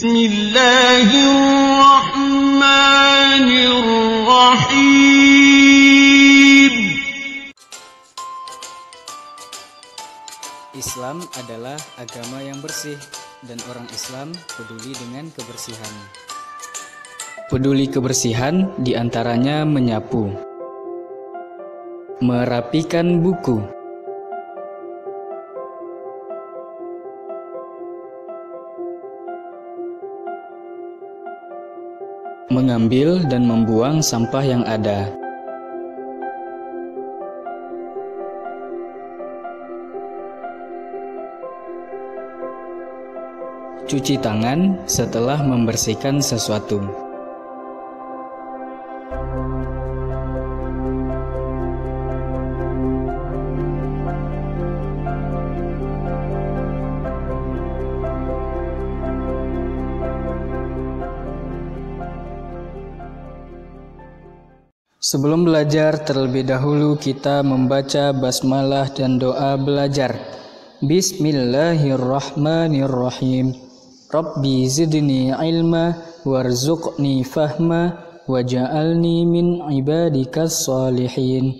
Bismillahirrahmanirrahim. Islam adalah agama yang bersih dan orang Islam peduli dengan kebersihan. Peduli kebersihan diantaranya menyapu, merapikan buku, mengambil dan membuang sampah yang ada, cuci tangan setelah membersihkan sesuatu. Sebelum belajar, terlebih dahulu kita membaca basmalah dan doa belajar. Bismillahirrahmanirrahim. Rabbi zidni ilma warzuqni fahma waj'alni min ibadikas salihin.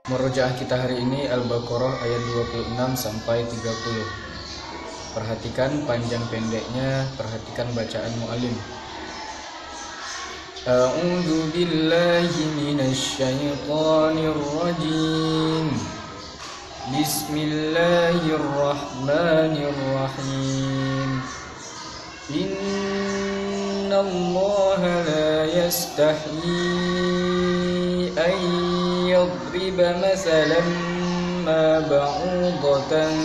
Murojaah kita hari ini Al-Baqarah ayat 26 sampai 30. Perhatikan panjang pendeknya, perhatikan bacaan mu'alim. A'udzu billahi minasy syaithanir rajim. Bismillahirrahmanirrahim. Innallaha la yastahyi an yadriba masalan ma ba'udatan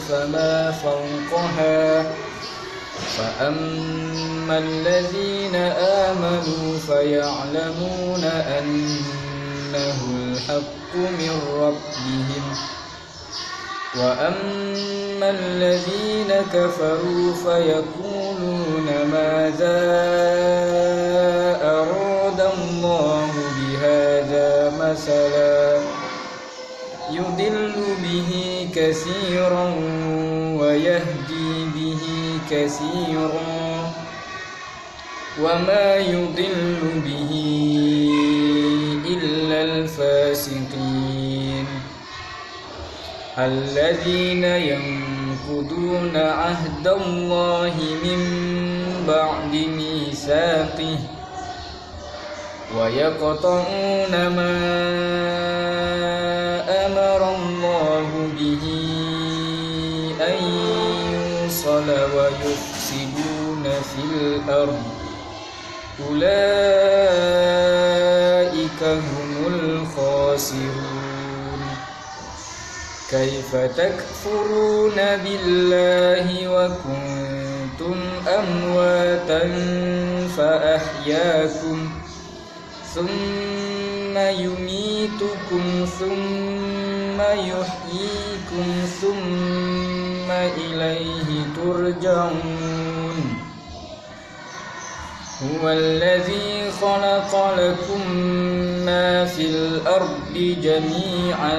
fama fawqaha فأما الذين آمنوا فيعلمون أنه الحق من ربهم وأما الذين كفروا فيقولون ماذا أراد الله بهذا مثلا يضل به كثيرا ويهدي به كثيرا وما يضل به إلا الفاسقين الذين ينقضون عهد الله من بعد ميثاقه ويقطعون ما أمر الله به أن يوصل ويفسدون في الأرض أولئك هم الخاسرون كيف تكفرون بالله وكنتم أمواتا فأحياكم ثم يميتكم ثم يحييكم ثم إليه ترجعون هو الذي خلق لكم ما في الأرض جميعا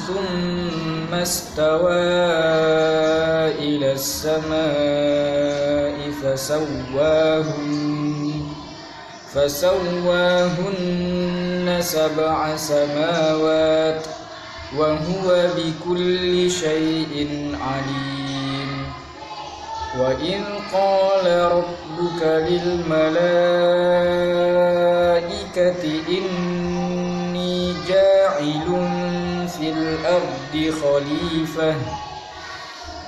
ثم استوى إلى السماء فسواهن سبع سماوات وهو بكل شيء عليم وإذ قال ربك للملائكة إني جاعل في الأرض خليفة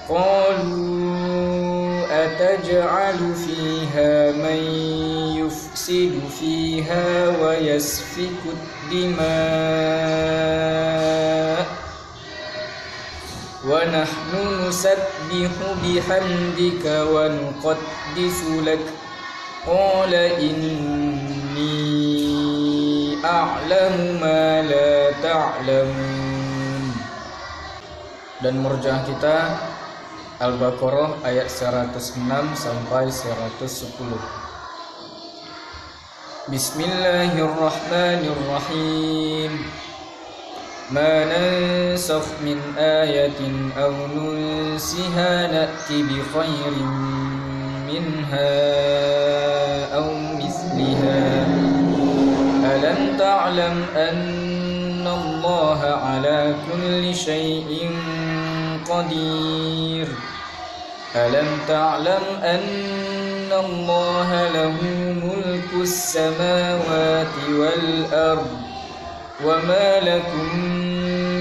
قالوا أتجعل فيها من يفسد فيها ويسفك الدماء ونحن نسبح بحمدك ونقدس لك قال إني أعلم ما لا تعلمون. Dan murjaah kita Al-Baqarah ayat 106 sampai 110. Bismillahirrahmanirrahim. ما ننسخ من آية أو ننسها نأت بخير منها أو مثلها ألم تعلم أن الله على كل شيء قدير ألم تعلم أن الله له ملك السماوات والأرض وما لكم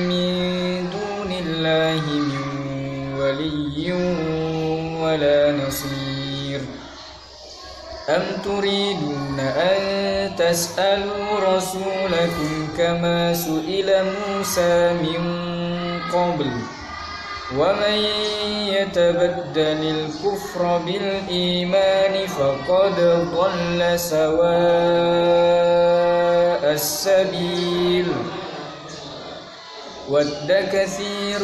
من دون الله من ولي ولا نصير أم تريدون أن تسألوا رسولكم كما سئل موسى من قبل ومن يتبدل الكفر بالإيمان فقد ضل سواء السبيل ود كثير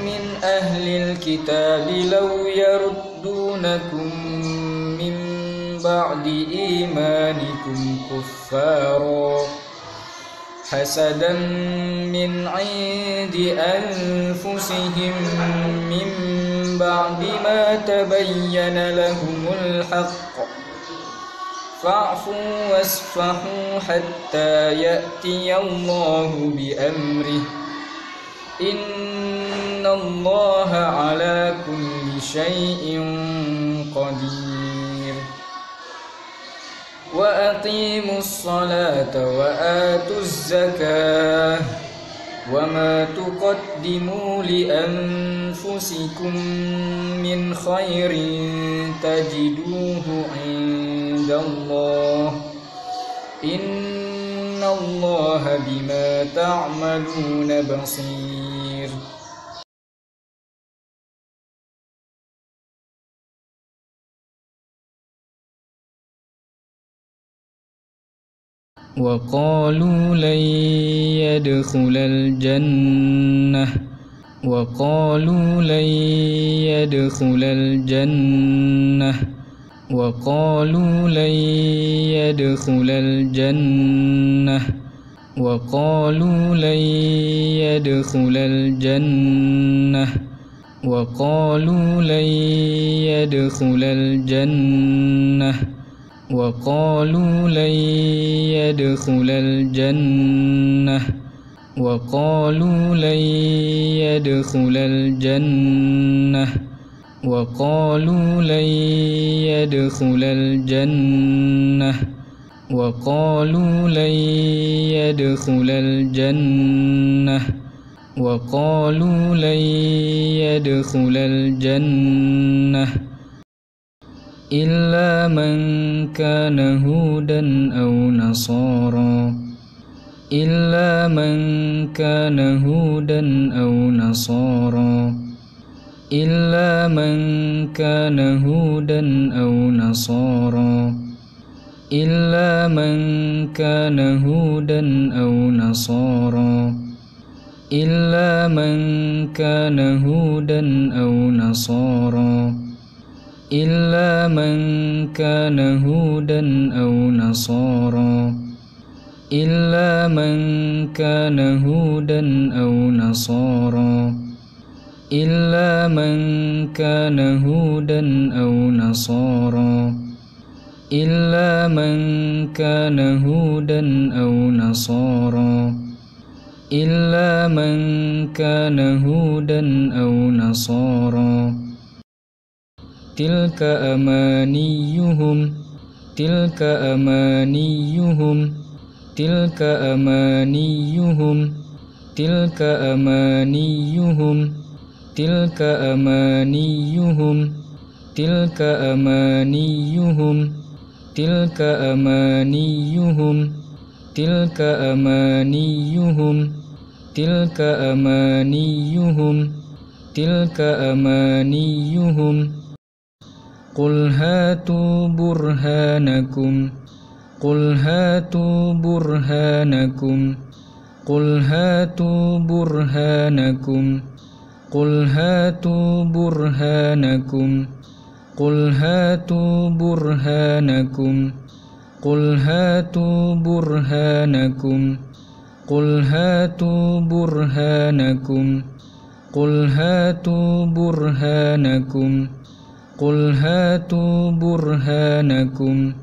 من أهل الكتاب لو يردونكم من بعد إيمانكم كفارا حسدا من عند أنفسهم من بعد ما تبين لهم الحق فاعفوا واصفحوا حتى يأتي الله بأمره إن الله على كل شيء قدير وأقيموا الصلاة وآتوا الزكاة وما تقدموا لأنفسكم من خير تجدوه عند الله إن الله بما تعملون بصير وقالوا لن يدخل الجنة وقالوا لن يدخل الجنة وقالوا لن يدخل الجنة وقالوا لن يدخل الجنة وقالوا لن يدخل الجنة وقالوا لن يدخل الجنة وقالوا لن يدخل الجنة وقالوا لن يدخل الجنة وقالوا لن يدخل الجنة وقالوا لن يدخل الجنة إلا من كان هودا أو نصارى إلا من كان هودا أو نصارى إلا من كان هودا أو نصارى إلا من كان هودا أو نصارى إلا من كان هودا أو نصارى إلا من كان هودا أو نصارى إلا من كان هودا أو نصارى إلا من كان هودا أو نصارى إلا من كان هودا أو نصارى إلا من كان هودا أو نصارى تلك أمانيهم تلك أمانيهم تلك أمانيهم تلك أمانيهم تلك أمانيهم تلك أمانيهم تلك أمانيهم تلك أمانيهم تلك أمانيهم تلك أمانيهم قل هاتوا برهانكم قل هاتوا برهانكم قل هاتوا برهانكم قل هاتوا برهانكم قل هاتوا برهانكم قل هاتوا برهانكم قل هاتوا برهانكم قل هاتوا برهانكم قل هاتوا برهانكم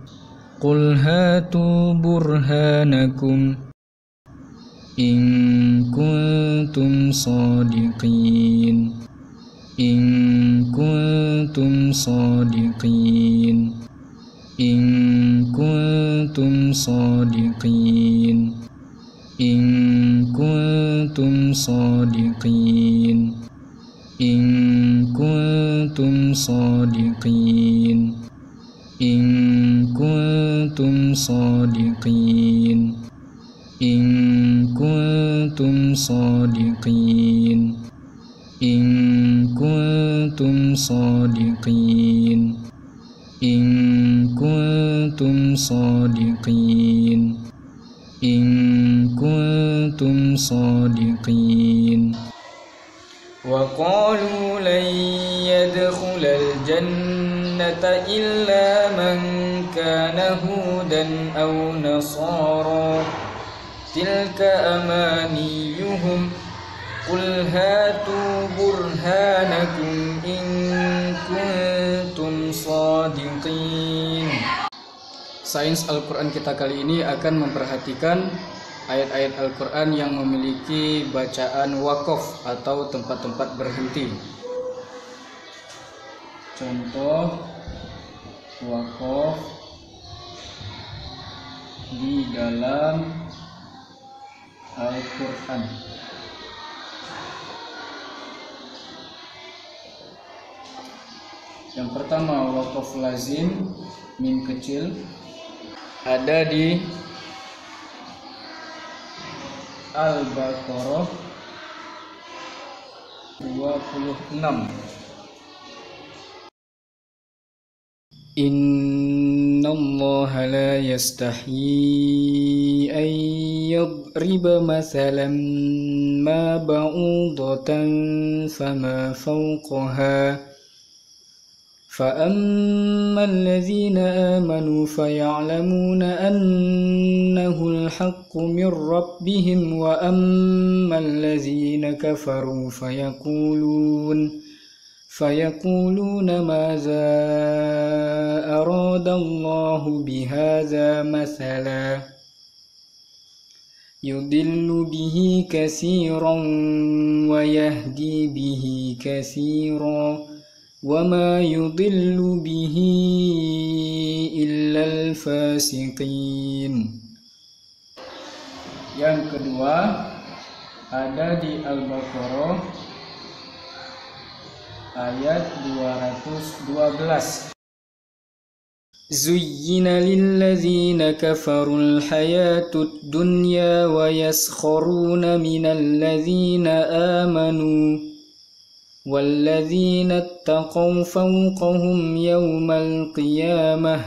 قل هاتوا برهانكم إن كنتم صادقين إن كنتم صادقين إن كنتم صادقين إن كنتم صادقين إن كنتم صادقين إن كنتم صادقين إن كنتم صادقين إن كنتم صادقين إن كنتم صادقين إن كنتم صادقين وقالوا لن يدخل الجنة إلا من كان هودا أو نصارى تلك أمانيهم قل هاتوا برهانكم إن كنتم صادقين. Sains Al-Quran kita kali ini akan memperhatikan ayat-ayat Al-Quran yang memiliki bacaan waqaf atau tempat-tempat berhenti. Contoh waqaf di dalam Al-Quran. Yang pertama waqaf lazim mim kecil ada di Al-Baqarah 26. Innallaha la yastahi an yadriba mathalan ma ba'udatan fama fawqaha فأما الذين آمنوا فيعلمون أنه الحق من ربهم وأما الذين كفروا فيقولون ماذا أراد الله بهذا مثلا يضل به كثيرا ويهدي به كثيرا وما يضل به إلا الفاسقين. Yang kedua ada di Al-Baqarah ayat 212. زين للذين كفروا الحياة الدنيا ويسخرون من الذين آمنوا والذين اتقوا فوقهم يوم القيامة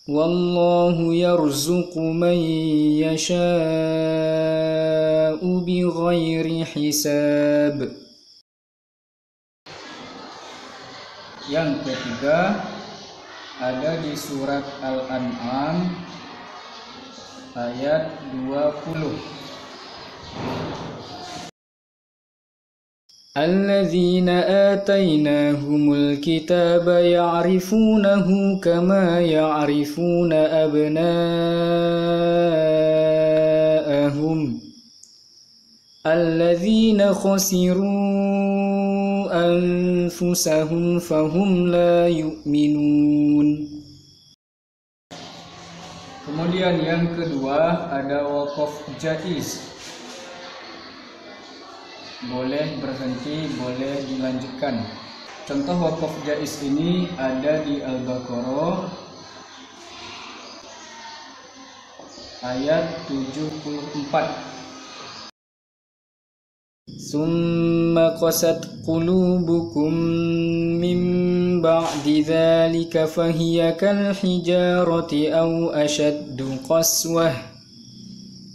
والله يرزق من يشاء بغير حساب. Yang ketiga ada di surat Al-An'am ayat 20. الذين آتيناهم الكتاب يعرفونه كما يعرفون أبناءهم الذين خسروا أنفسهم فهم لا يؤمنون. Kemudian yang kedua ada waqaf jaiz. Boleh berhenti, boleh dilanjutkan. Contoh waqaf jaiz ini ada di Al-Baqarah ayat 74. Summa qasat qulubukum min ba'di dzalika fahiya kal hijarati aw ashaddu qaswah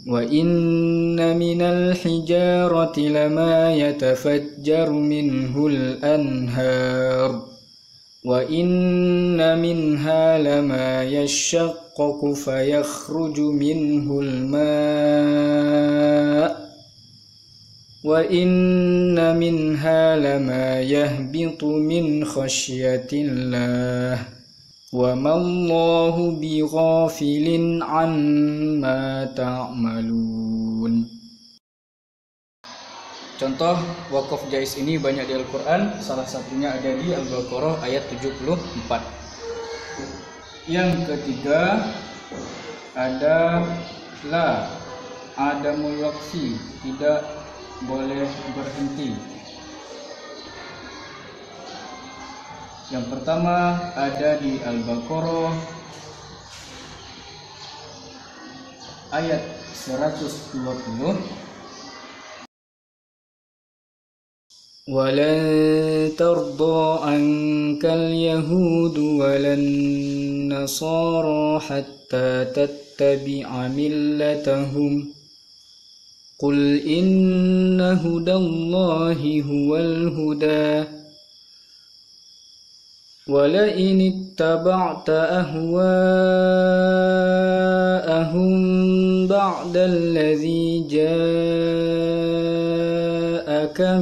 wa inna minal hijarati lama yatafajjaru minhul anhar Wa inna minha lama yashaqqaqu fayakhruju minhul ma' wa inna minha lama yahbitu min khasyatillah wa mallahu bighafilin amma ta'malun. Contoh wakaf jaiz ini banyak di Al-Quran, salah satunya ada di Al-Baqarah ayat 74. Yang ketiga ada la, adamul waqfi, tidak boleh berhenti. Yang pertama ada di Al-Baqarah ayat 120. وَلَن تَرْضَىٰ عَنكَ الْيَهُودُ وَلَا النَّصَارَىٰ حَتَّىٰ تَتَّبِعَ مِلَّتَهُمْ قُلْ إِنَّ هُدَى اللَّهِ هُوَ الْهُدَىٰ وَلَئِنِ اتَّبَعْتَ أَهْوَاءَهُم بَعْدَ الَّذِي جَاءَكَ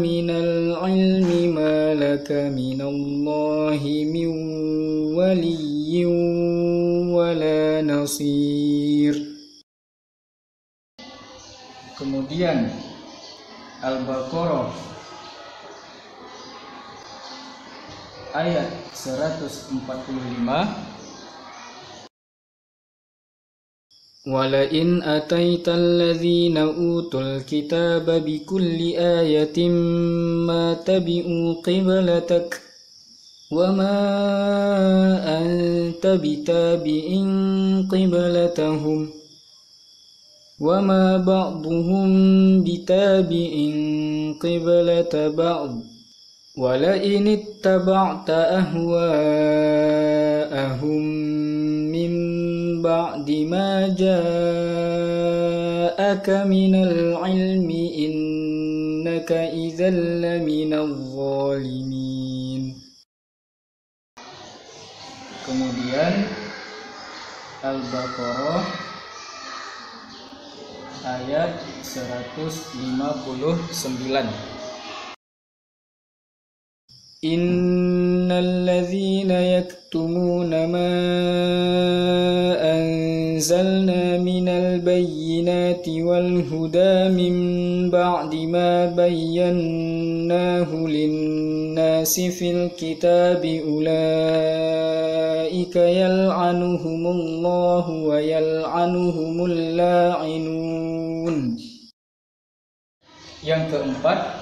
مِنَ الْعِلْمِ مَا لَكَ مِنَ اللَّهِ مِنْ وَلِيٍّ وَلَا نَصِيرٍ. Kemudian Al-Baqarah ayat 145. وَلَئِنْ أَتَيْتَ الَّذِينَ أُوتُوا الْكِتَابَ بِكُلِّ آيَةٍ مَا تَبِعُوا قِبْلَتَكَ وَمَا أَنْتَ بِتَابِعٍ قِبْلَتَهُمْ وَمَا بَعْضُهُمْ بِتَابِعٍ قِبْلَةَ بَعْضٍ وَلَئِنِ اتَّبَعْتَ أَهْوَاءَهُمْ مِنْ بَعْدِ مَا جَاءَكَ مِنَ الْعِلْمِ إِنَّكَ إِذًا لَمِنَ الظَّالِمِينَ. Kemudian Al-Baqarah ayat 159. Innal ladzina yaktumuna ma anzalna minal bayyinati wal huda min ba'di ma bayyannahu lin-nasi fil kitabi ulaika yal'anuhumullahu wa yal'anuhumul la'inun. Yang keempat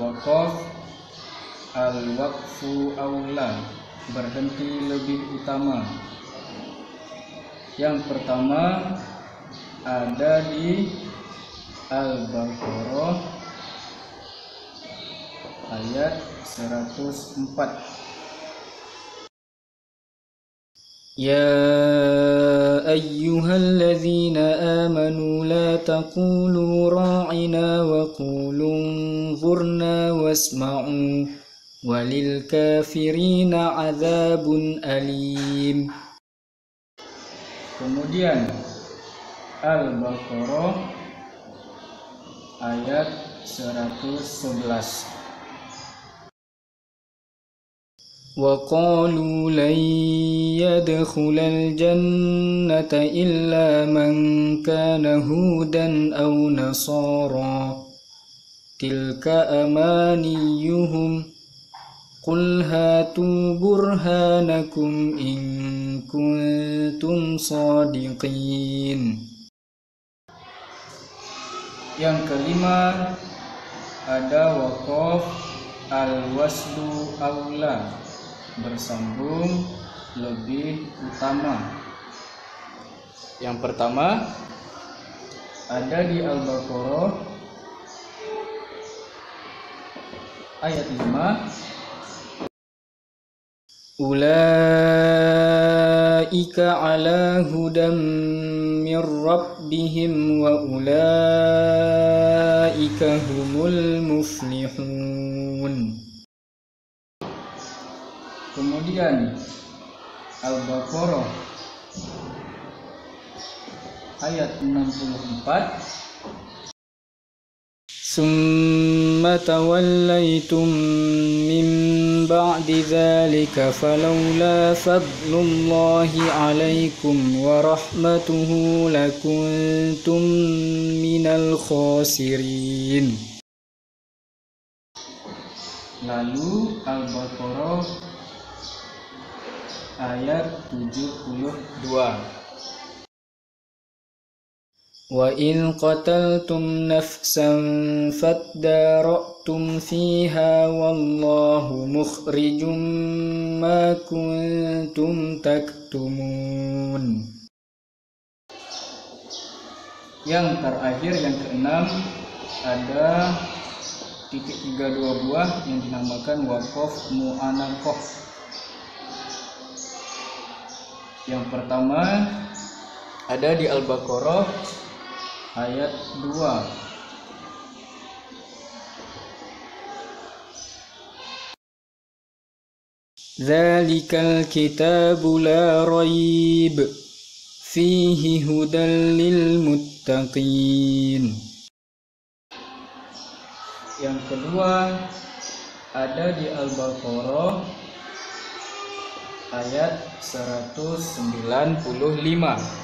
wakaf al-waqfu aula, berhenti lebih utama. Yang pertama ada di Al-Baqarah ayat 104. يا أيها الذين آمنوا لا تقولوا راعنا وقولوا انظرنا واسمعوا وللكافرين عذاب أليم. Kemudian Al-Baqarah ayat 111. وَقَالُوا لَنْ يَدْخُلَ الْجَنَّةَ إِلَّا مَنْ كَانَ هُودًا أَوْ نَصَارَى تِلْكَ أَمَانِيُّهُمْ قُلْ هَاتُوا بُرْهَانَكُمْ إِنْ كُنْتُمْ صَادِقِينَ. Yang kelima ada waqaf al-waslu aula, bersambung lebih utama. Yang pertama ada di Al-Baqarah ayat 5. Ulaika ala hudam mir rabbihim wa ulaika humul muflihun. Kemudian Al-Baqarah ayat 64. Summa tawallaytum min ba'di dzalika falawla fadlullahi 'alaikum wa rahmatuhu lakuntum minal khasirin. Lalu Al-Baqarah ayat 72. Wa in qataltum nafsan fadara'tum fiha wallahu mukhrijum ma kuntum taktumun. Yang terakhir, yang keenam, ada titik 32 buah yang dinamakan waqaf mu'anaqah. Yang pertama ada di Al-Baqarah ayat 2. Dzalikal kitabu la raib fihi hudal lil muttaqin. Yang kedua ada di Al-Baqarah ayat 195.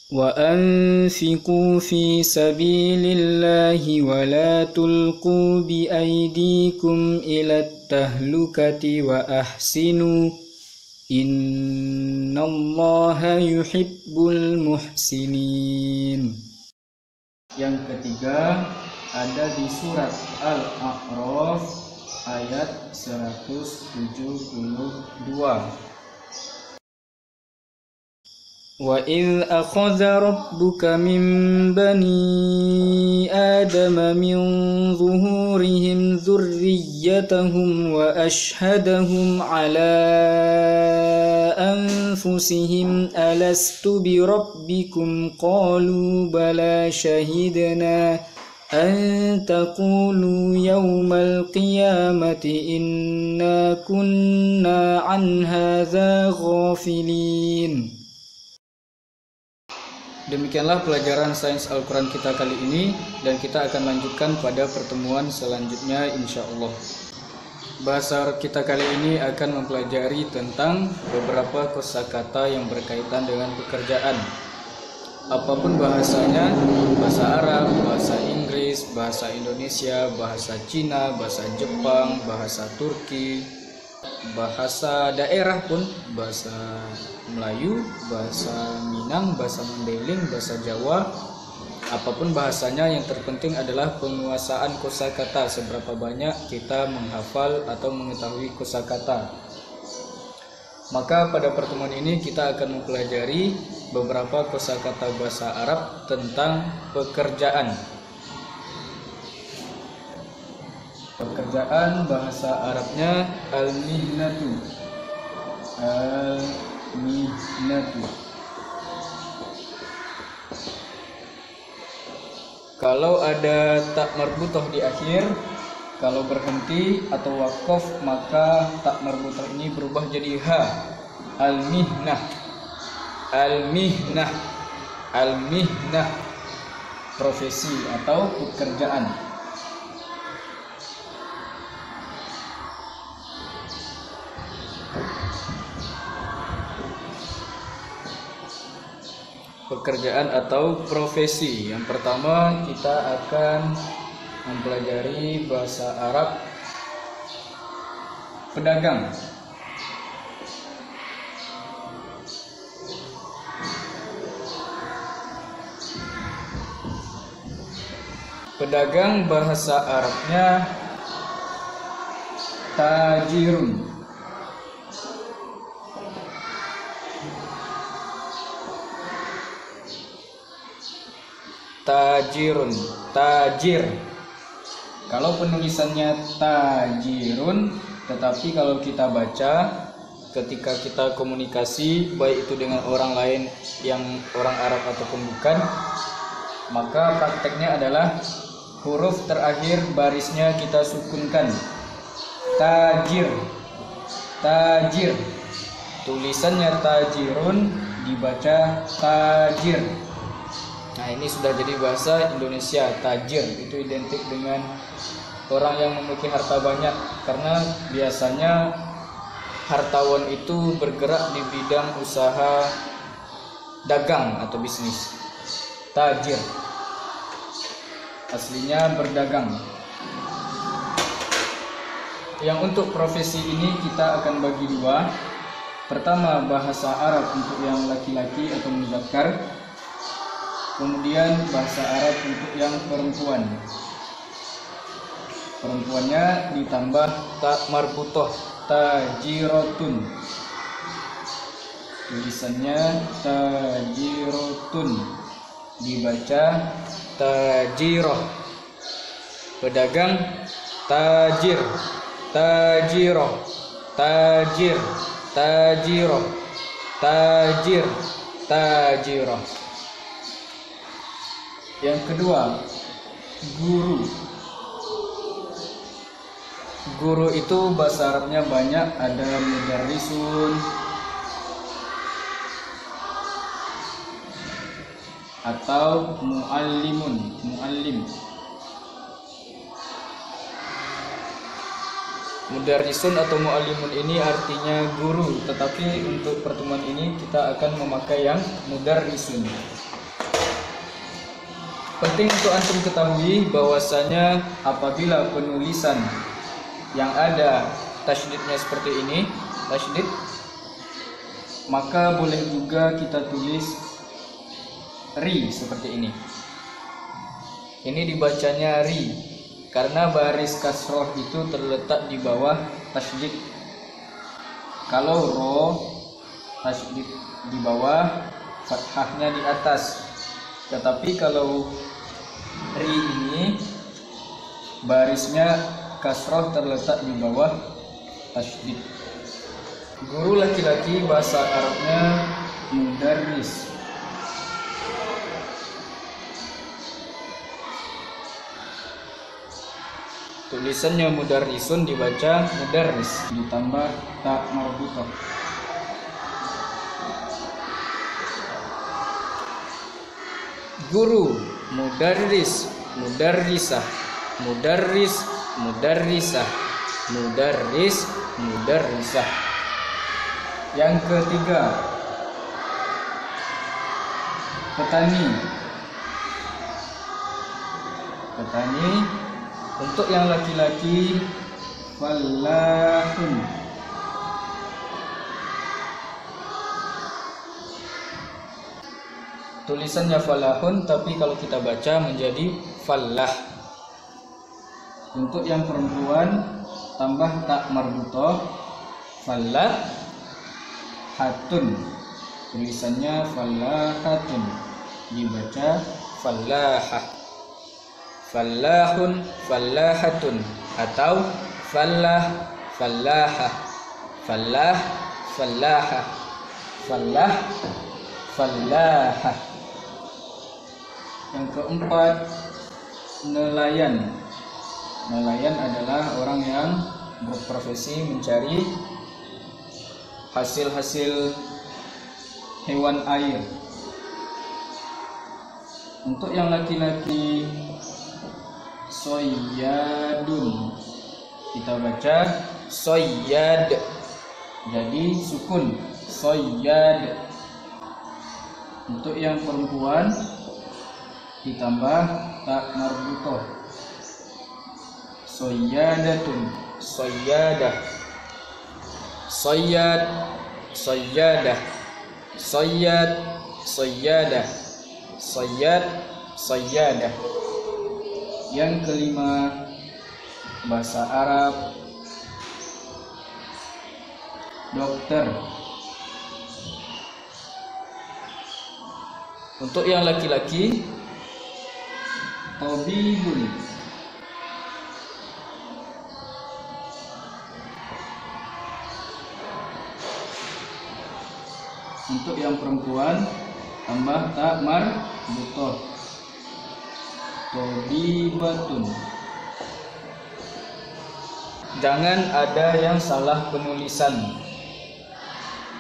Wa anfiqu fi sabilillahi wa la tulqu bi aydikum ila tahlukati wa ahsinu innallaha yuhibbul muhsinin. Yang ketiga ada di surat Al-A'raf ayat 172. Wa idh akhadha rabbuka min bani adama min zuhurihim dzurriyyatahum wa ashhadahum ala anfusihim alastu bi rabbikum qalu bala shahidna an taqulu yawmal qiyamati inna kunna an hadza ghafilin. Demikianlah pelajaran sains Al-Quran kita kali ini, dan kita akan lanjutkan pada pertemuan selanjutnya insyaallah. Bahasa kita kali ini akan mempelajari tentang beberapa kosakata yang berkaitan dengan pekerjaan. Apapun bahasanya, bahasa Arab, bahasa Inggris, bahasa Indonesia, bahasa Cina, bahasa Jepang, bahasa Turki, bahasa daerah pun, bahasa Melayu, bahasa Minang, bahasa Mandailing, bahasa Jawa, apapun bahasanya, yang terpenting adalah penguasaan kosakata, seberapa banyak kita menghafal atau mengetahui kosakata. Maka pada pertemuan ini kita akan mempelajari beberapa kosakata bahasa Arab tentang pekerjaan. Pekerjaan bahasa Arabnya al-mihnatu. Al-mihnatu. Kalau ada tak marbutoh di akhir, kalau berhenti atau waqaf, maka tak marbutoh ini berubah jadi ha. Al-mihnah. Al-mihnah. Al-mihnah, profesi atau pekerjaan. Pekerjaan atau profesi. Yang pertama kita akan mempelajari bahasa Arab pedagang. Pedagang bahasa Arabnya tajirun. Tajirun, tajir. Kalau penulisannya tajirun, tetapi kalau kita baca ketika kita komunikasi, baik itu dengan orang lain yang orang Arab ataupun bukan, maka prakteknya adalah huruf terakhir barisnya kita sukunkan. Tajir, tajir. Tulisannya tajirun, dibaca tajir. Nah, ini sudah jadi bahasa Indonesia. Tajir itu identik dengan orang yang memiliki harta banyak, karena biasanya hartawan itu bergerak di bidang usaha dagang atau bisnis. Tajir aslinya berdagang. Yang untuk profesi ini kita akan bagi dua. Pertama, bahasa Arab untuk yang laki-laki atau muzakkar. Kemudian bahasa Arab untuk yang perempuan. Perempuannya ditambah ta marbutoh, tajirotun. Tulisannya tajirotun, dibaca tajiroh. Pedagang tajir, tajiroh, tajir, tajiroh, tajir, tajiroh. Yang kedua, guru. Guru itu bahasa Arabnya banyak, ada mudarrisun atau muallimun, muallim. Mudarrisun atau muallimun ini artinya guru, tetapi untuk pertemuan ini kita akan memakai yang mudarrisun. Penting untuk antum ketahui bahwasanya apabila penulisan yang ada tasydidnya seperti ini, tasydid, maka boleh juga kita tulis ri seperti ini. Ini dibacanya ri karena baris kasroh itu terletak di bawah tasydid. Kalau ro, tasydid di bawah, fathahnya di atas. Tetapi kalau ri ini barisnya kasroh terletak di bawah tasydid. Guru laki-laki bahasa Arabnya mudarris. Tulisannya mudarrisun, dibaca mudarris, ditambah ta marbutoh. Guru, mudarris, mudarrisah, mudarris, mudarrisah, mudarris, mudarrisah. Yang ketiga, petani. Petani. Untuk yang laki-laki, fallahun. Tulisannya falahun, tapi kalau kita baca menjadi fallah. Untuk yang perempuan, tambah tak marbutoh, fallah hatun. Tulisannya fallahatun, dibaca fallahah. Fallahun, fallahatun, atau fallah, fallahah, fallah, fallahah, fallah, fallahah. Yang keempat, nelayan. Nelayan adalah orang yang berprofesi mencari hasil-hasil hewan air. Untuk yang laki-laki, soyadun, kita baca soyad, jadi sukun, soyad. Untuk yang perempuan ditambah tak marbutoh, soyadatun, soyadah, soyad, soyadah, soyad, soyadah, soyad, soyadah. Yang kelima, bahasa Arab, dokter. Untuk yang laki-laki, tabibun. Untuk yang perempuan, tambah tak marbutoh, Tabibatun. Jangan ada yang salah penulisan.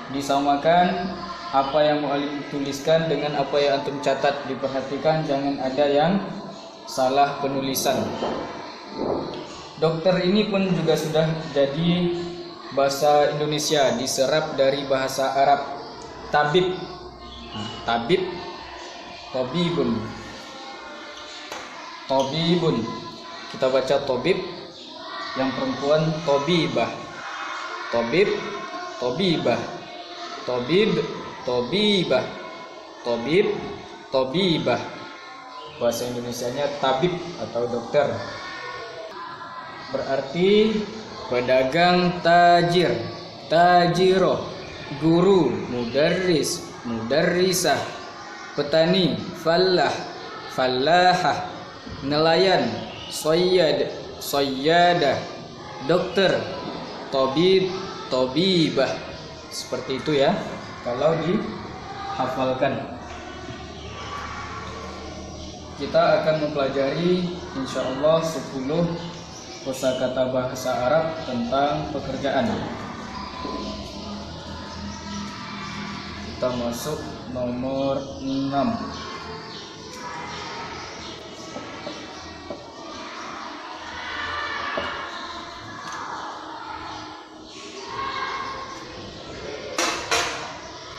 Disamakan apa yang mu'allim tuliskan dengan apa yang antum catat. Diperhatikan jangan ada yang salah penulisan. Dokter ini pun juga sudah jadi bahasa Indonesia, diserap dari bahasa Arab. Tabib. Tabib, tabibun. Tabibun. Kita baca tabib. Yang perempuan tabibah. Tabib, tabibah. Tabib, tabibah. Tabib, tabibah. Bahasa Indonesianya tabib atau dokter. Berarti pedagang, tajir, tajiroh, guru, mudarris, mudarrisah, petani, fallah, fallahah, nelayan, sayyad, sayyadah, dokter, tabib, tabibah. Seperti itu ya kalau dihafalkan. Kita akan mempelajari insyaallah 10 kosakata bahasa Arab tentang pekerjaan. Kita masuk nomor 6.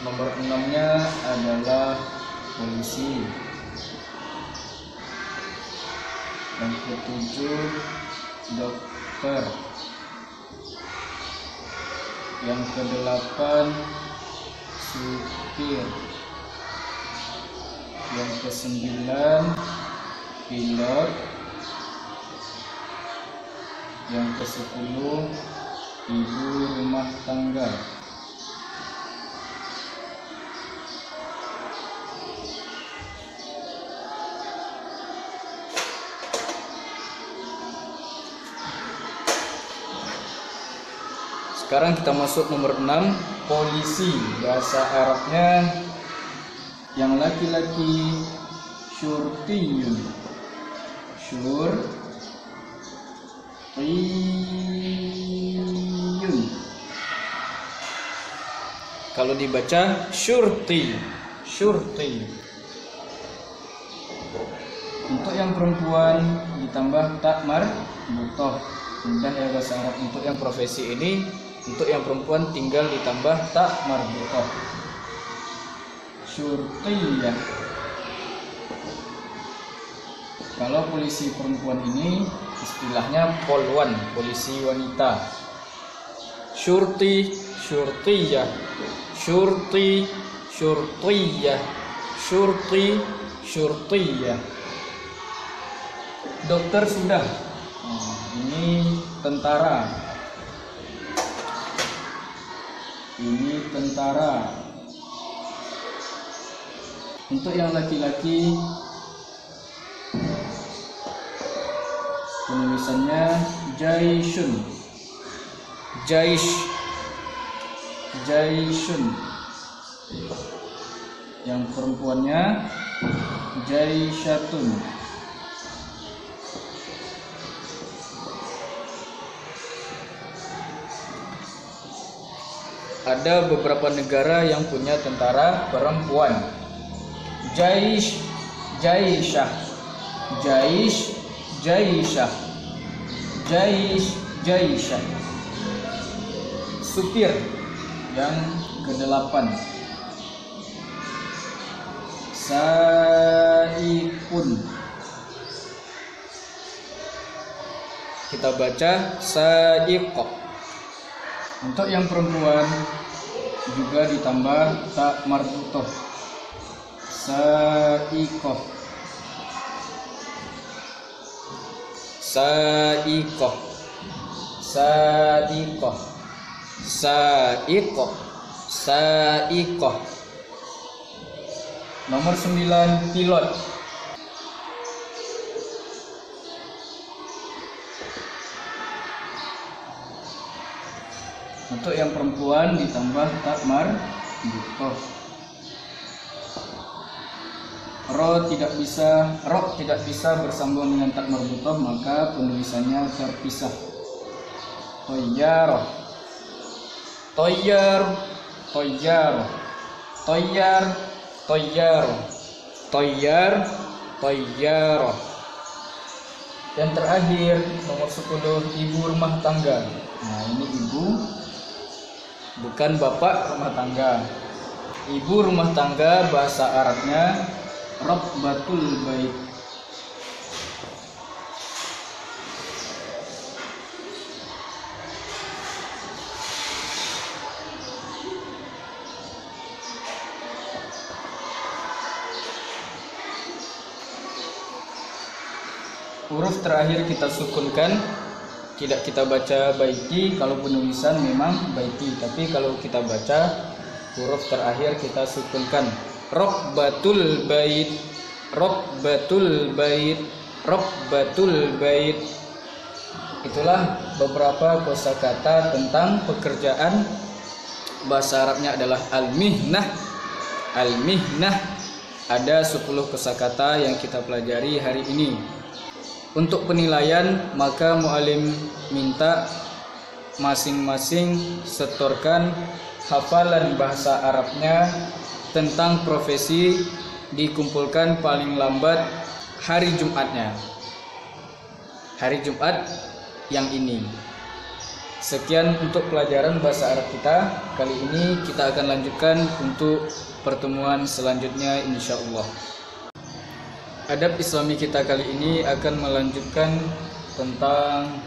Nomor 6-nya adalah polisi. Yang ke-7 dokter. Yang ke-8 supir. Yang ke-9 pilot. Yang ke-10 ibu rumah tangga. Sekarang kita masuk nomor 6, polisi. Bahasa Arabnya yang laki-laki syurtiyun. Syurtiyun. Kalau dibaca syurti, syurti. Untuk yang perempuan ditambah tak marbutoh. Mudah ya bahasa Arab. Untuk yang profesi ini, untuk yang perempuan tinggal ditambah tak marbutoh. Syurtiyah. Kalau polisi perempuan ini istilahnya polwan, polisi wanita. Syurti, syurtiyah. Syurti, syurtiyah. Syurti, syurtiyah. Dokter sudah. Ini tentara. Ini tentara. Untuk yang laki-laki penulisannya jaisyun. Jaish. Jaisyun. Yang perempuannya jaisyatun. Ada beberapa negara yang punya tentara perempuan. Jaish, jaisyah. Jaish, jaisyah. Jaish, jaisyah. Supir yang ke-8. Saikun. Kita baca saiqah. Untuk yang perempuan juga ditambah tak marbutoh. Saiqah. Saiqah. Saiqah. Saiqah. Saiqah. Nomor 9 pilot. Untuk yang perempuan ditambah tak marbutoh. ro tidak bisa bersambung dengan tak marbutoh, maka penulisannya terpisah. Toyar, toyar, toyar, toyar, toyar, toyar, toyar. Yang terakhir nomor 10, ibu rumah tangga. Nah, ini ibu, bukan bapak rumah tangga. Ibu rumah tangga bahasa Arabnya Rabbatul Bait. Huruf terakhir kita sukunkan, tidak kita baca baiti. Kalau penulisan memang baiti, tapi kalau kita baca huruf terakhir kita sukunkan. Rabbatul Bait, Rabbatul Bait, Rabbatul Bait. Itulah beberapa kosakata tentang pekerjaan. Bahasa Arabnya adalah al-mihnah. Al-mihnah. Ada 10 kosakata yang kita pelajari hari ini. Untuk penilaian, maka mu'alim minta masing-masing setorkan hafalan bahasa Arabnya tentang profesi, dikumpulkan paling lambat hari Jumatnya, hari Jumat yang ini. Sekian untuk pelajaran bahasa Arab kita kali ini. Kita akan lanjutkan untuk pertemuan selanjutnya insyaallah. Adab Islami kita kali ini akan melanjutkan tentang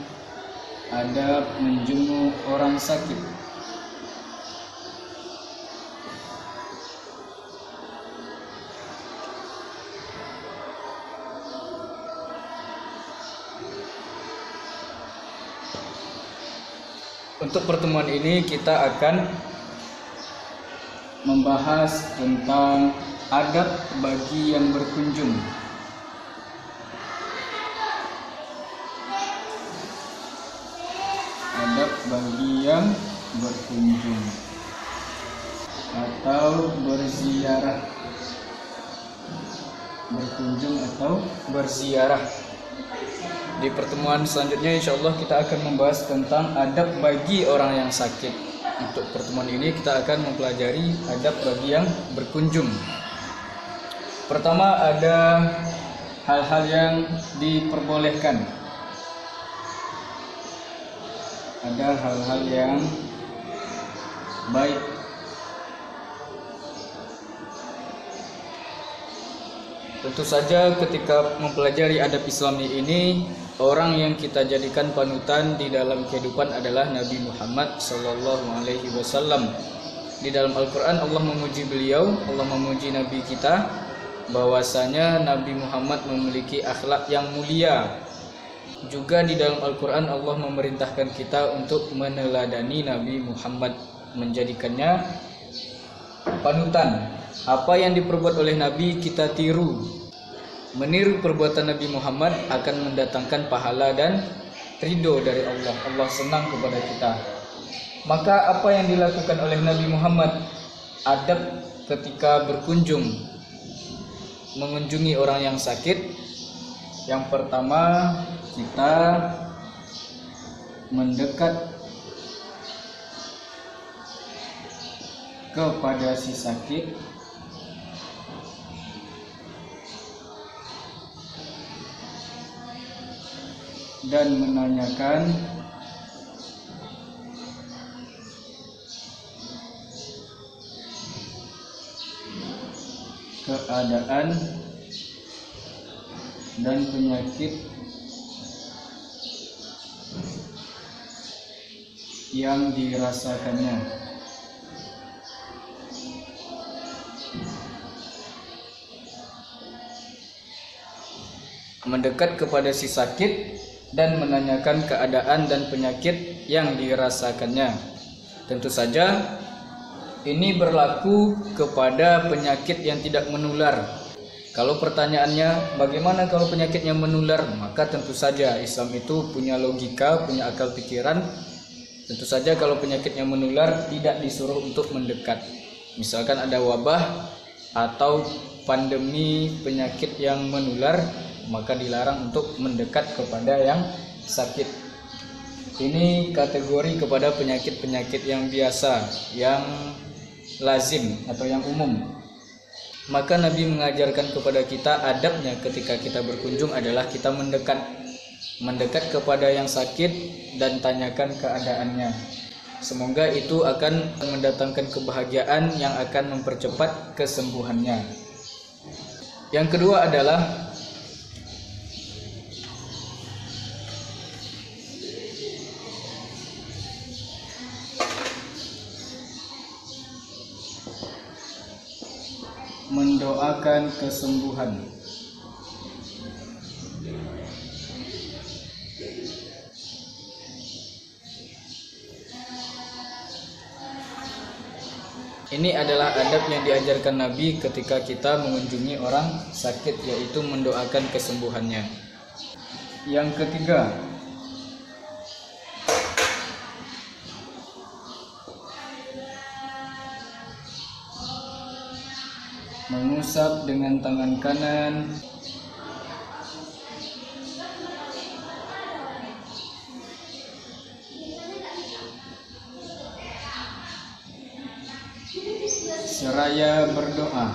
adab menjenguk orang sakit. Untuk pertemuan ini kita akan membahas tentang adab bagi yang berkunjung. Adab bagi yang berkunjung atau berziarah. Berkunjung atau berziarah. Di pertemuan selanjutnya insyaallah kita akan membahas tentang adab bagi orang yang sakit. Untuk pertemuan ini kita akan mempelajari adab bagi yang berkunjung. Pertama, ada hal-hal yang diperbolehkan. Ada hal-hal yang baik. Tentu saja ketika mempelajari adab Islami ini, orang yang kita jadikan panutan di dalam kehidupan adalah Nabi Muhammad sallallahu alaihi wasallam. Di dalam Al-Qur'an Allah memuji beliau, Allah memuji Nabi kita bahwasanya Nabi Muhammad memiliki akhlak yang mulia. Juga di dalam Al-Qur'an Allah memerintahkan kita untuk meneladani Nabi Muhammad, menjadikannya panutan. Apa yang diperbuat oleh Nabi kita tiru. Meniru perbuatan Nabi Muhammad akan mendatangkan pahala dan ridho dari Allah. Allah senang kepada kita. Maka apa yang dilakukan oleh Nabi Muhammad, adab ketika berkunjung, mengunjungi orang yang sakit. Yang pertama, kita mendekat kepada si sakit dan menanyakan keadaan dan penyakit yang dirasakannya. Mendekat kepada si sakit dan menanyakan keadaan dan penyakit yang dirasakannya. Tentu saja ini berlaku kepada penyakit yang tidak menular. Kalau pertanyaannya bagaimana kalau penyakit yang menular, maka tentu saja Islam itu punya logika, punya akal pikiran. Tentu saja kalau penyakit yang menular tidak disuruh untuk mendekat. Misalkan ada wabah atau pandemi penyakit yang menular, maka dilarang untuk mendekat kepada yang sakit. Ini kategori kepada penyakit-penyakit yang biasa, yang lazim atau yang umum. Maka Nabi mengajarkan kepada kita adabnya ketika kita berkunjung adalah kita mendekat kepada yang sakit dan tanyakan keadaannya. Semoga itu akan mendatangkan kebahagiaan yang akan mempercepat kesembuhannya. Yang kedua adalah mendoakan kesembuhan. Ini adalah adab yang diajarkan Nabi ketika kita mengunjungi orang sakit, yaitu mendoakan kesembuhannya. Yang ketiga, mengusap dengan tangan kanan seraya berdoa.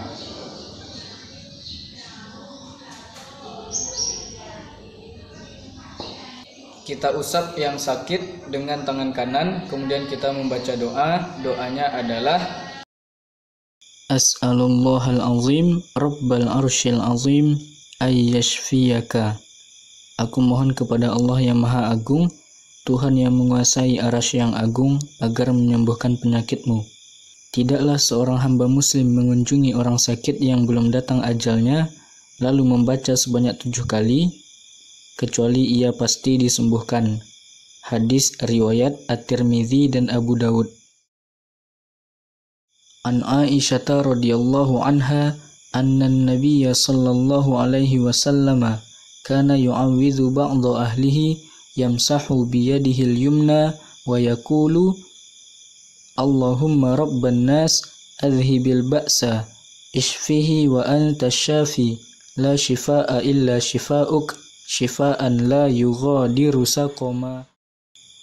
Kita usap yang sakit dengan tangan kanan, kemudian kita membaca doa. Doanya adalah As'alullahal azim Rabbal arsyil azim ayyashfiyaka. Aku mohon kepada Allah yang maha agung, Tuhan yang menguasai arasy yang agung, agar menyembuhkan penyakitmu. Tidaklah seorang hamba muslim mengunjungi orang sakit yang belum datang ajalnya, lalu membaca sebanyak 7 kali, kecuali ia pasti disembuhkan. Hadis riwayat At-Tirmidzi dan Abu Dawud. An Aisyah radhiyallahu anha anna an-nabiy sallallahu alaihi wasallam kana yu'awwidhu ba'dha ahlihi yamsahu biyadihi al-yumna wa yaqulu Allahumma rabban nas adhibil ba'sa ishfihi wa anta syafi la shifaa'a illa shifaa'uk shifaa'an la yughadiru saqama.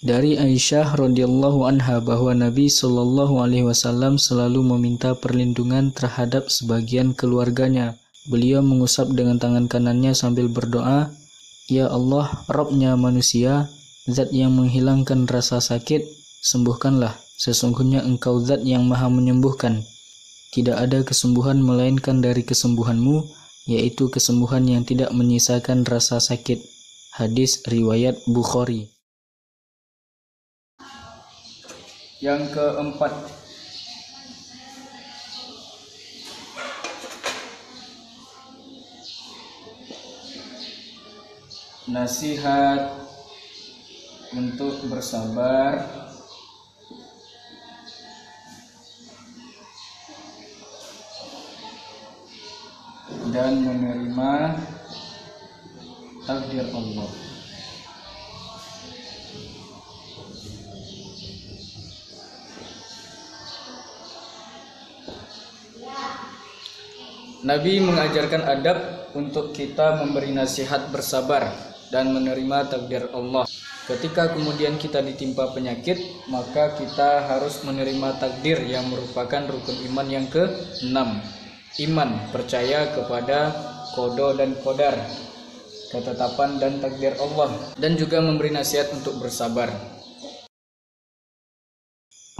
Dari Aisyah radhiyallahu anha bahwa Nabi sallallahu alaihi wasallam selalu meminta perlindungan terhadap sebagian keluarganya. Beliau mengusap dengan tangan kanannya sambil berdoa, "Ya Allah, Rabbnya manusia, zat yang menghilangkan rasa sakit, sembuhkanlah. Sesungguhnya Engkau zat yang maha menyembuhkan. Tidak ada kesembuhan melainkan dari kesembuhan-Mu, yaitu kesembuhan yang tidak menyisakan rasa sakit." Hadis riwayat Bukhari. Yang keempat, nasihat untuk bersabar dan menerima takdir Allah. Nabi mengajarkan adab untuk kita memberi nasihat bersabar dan menerima takdir Allah. Ketika kemudian kita ditimpa penyakit, maka kita harus menerima takdir yang merupakan rukun iman yang ke-6. Iman, percaya kepada qada dan qadar, ketetapan dan takdir Allah, dan juga memberi nasihat untuk bersabar.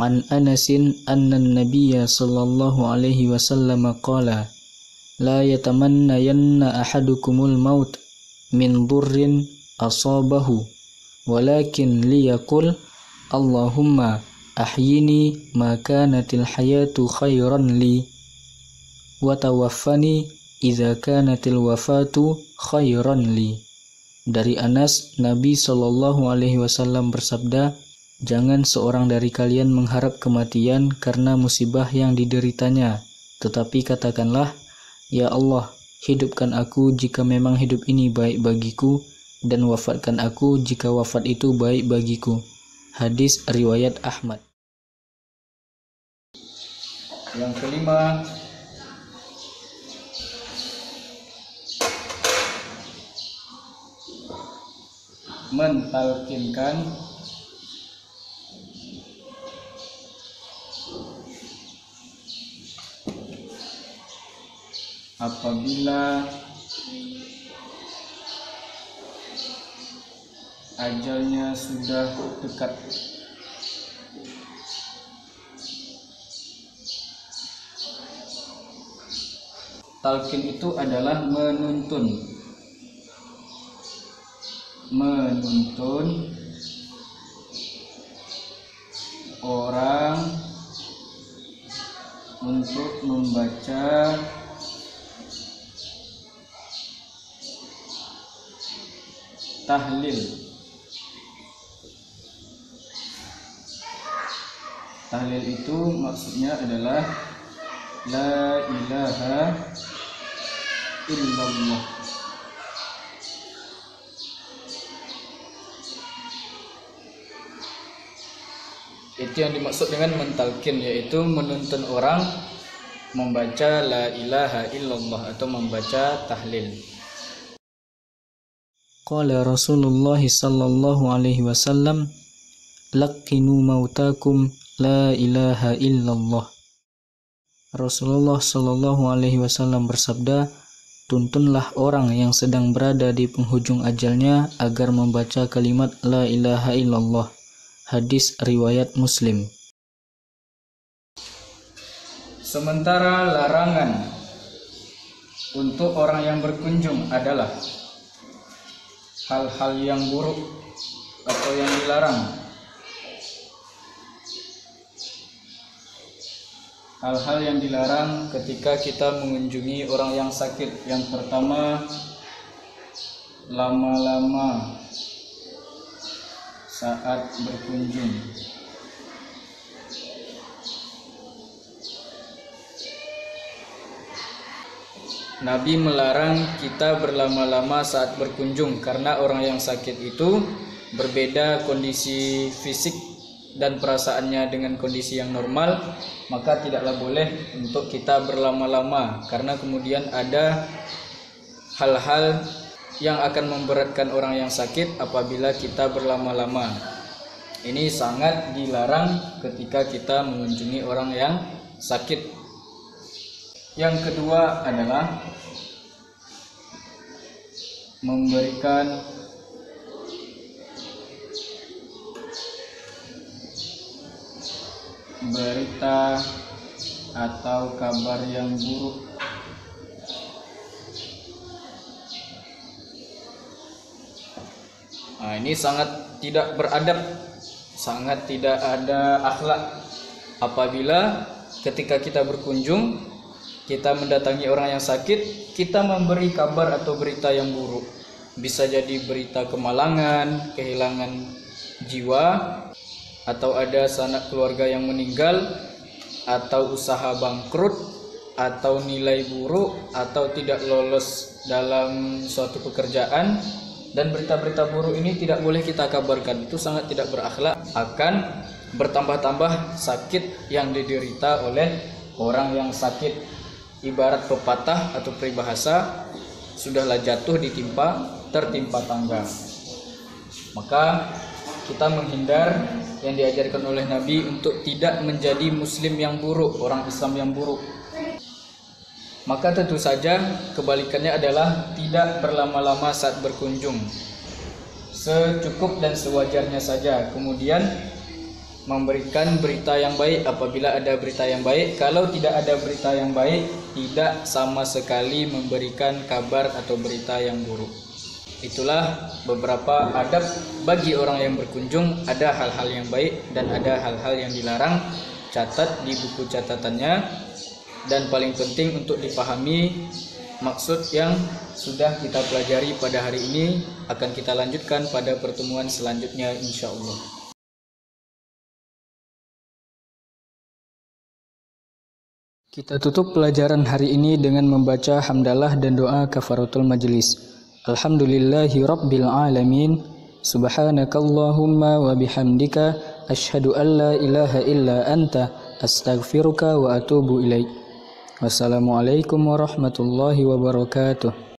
An Anasin anna an-nabiyya sallallahu alaihi wasallam qala la yatamannayanna ahadukumul maut min dhurrin asabahu walakin liyaqul Allahumma ahyini ma kanatil hayatu khairan li wa tawaffani idza kanatil wafatu khairan li. Dari Anas, Nabi sallallahu alaihi wasallam bersabda, jangan seorang dari kalian mengharap kematian karena musibah yang dideritanya, tetapi katakanlah, ya Allah, hidupkan aku jika memang hidup ini baik bagiku, dan wafatkan aku jika wafat itu baik bagiku. Hadis riwayat Ahmad. Yang kelima, mentalkinkan apabila ajalnya sudah dekat. Talqin itu adalah menuntun orang untuk membaca tahlil. Tahlil itu maksudnya adalah la ilaha illallah. Itu yang dimaksud dengan mentalkin, yaitu menuntun orang membaca la ilaha illallah atau membaca tahlil. Qala Rasulullah sallallahu alaihi wasallam, laqinu mautakum la ilaha illallah. Rasulullah sallallahu alaihi wasallam bersabda, tuntunlah orang yang sedang berada di penghujung ajalnya agar membaca kalimat la ilaha illallah. Hadis riwayat Muslim. Sementara larangan untuk orang yang berkunjung adalah hal-hal yang buruk atau yang dilarang. Hal-hal yang dilarang ketika kita mengunjungi orang yang sakit. Yang pertama, lama-lama saat berkunjung. Nabi melarang kita berlama-lama saat berkunjung karena orang yang sakit itu berbeda kondisi fisik dan perasaannya dengan kondisi yang normal, maka tidaklah boleh untuk kita berlama-lama karena kemudian ada hal-hal yang akan memberatkan orang yang sakit apabila kita berlama-lama. Ini sangat dilarang ketika kita mengunjungi orang yang sakit. Yang kedua adalah memberikan berita atau kabar yang buruk. Nah, ini sangat tidak beradab, sangat tidak ada akhlak apabila ketika kita berkunjung, kita mendatangi orang yang sakit, kita memberi kabar atau berita yang buruk. Bisa jadi berita kemalangan, kehilangan jiwa, atau ada sanak keluarga yang meninggal, atau usaha bangkrut, atau nilai buruk, atau tidak lolos dalam suatu pekerjaan. Dan berita-berita buruk ini tidak boleh kita kabarkan. Itu sangat tidak berakhlak, akan bertambah-tambah sakit yang diderita oleh orang yang sakit. Ibarat pepatah atau peribahasa, sudahlah jatuh tertimpa tangga. Maka kita menghindar yang diajarkan oleh Nabi untuk tidak menjadi muslim yang buruk, orang Islam yang buruk. Maka tentu saja kebalikannya adalah tidak berlama-lama saat berkunjung, secukup dan sewajarnya saja. Kemudian memberikan berita yang baik apabila ada berita yang baik. Kalau tidak ada berita yang baik, tidak sama sekali memberikan kabar atau berita yang buruk. Itulah beberapa adab bagi orang yang berkunjung. Ada hal-hal yang baik dan ada hal-hal yang dilarang. Catat di buku catatannya. Dan paling penting untuk dipahami maksud yang sudah kita pelajari pada hari ini akan kita lanjutkan pada pertemuan selanjutnya insyaallah. Kita tutup pelajaran hari ini dengan membaca hamdalah dan doa kafaratul majlis. Alhamdulillahi rabbil alamin. Subhanakallahumma wa bihamdika asyhadu an la ilaha illa anta astaghfiruka wa atubu ilaik. Wassalamualaikum warahmatullahi wabarakatuh.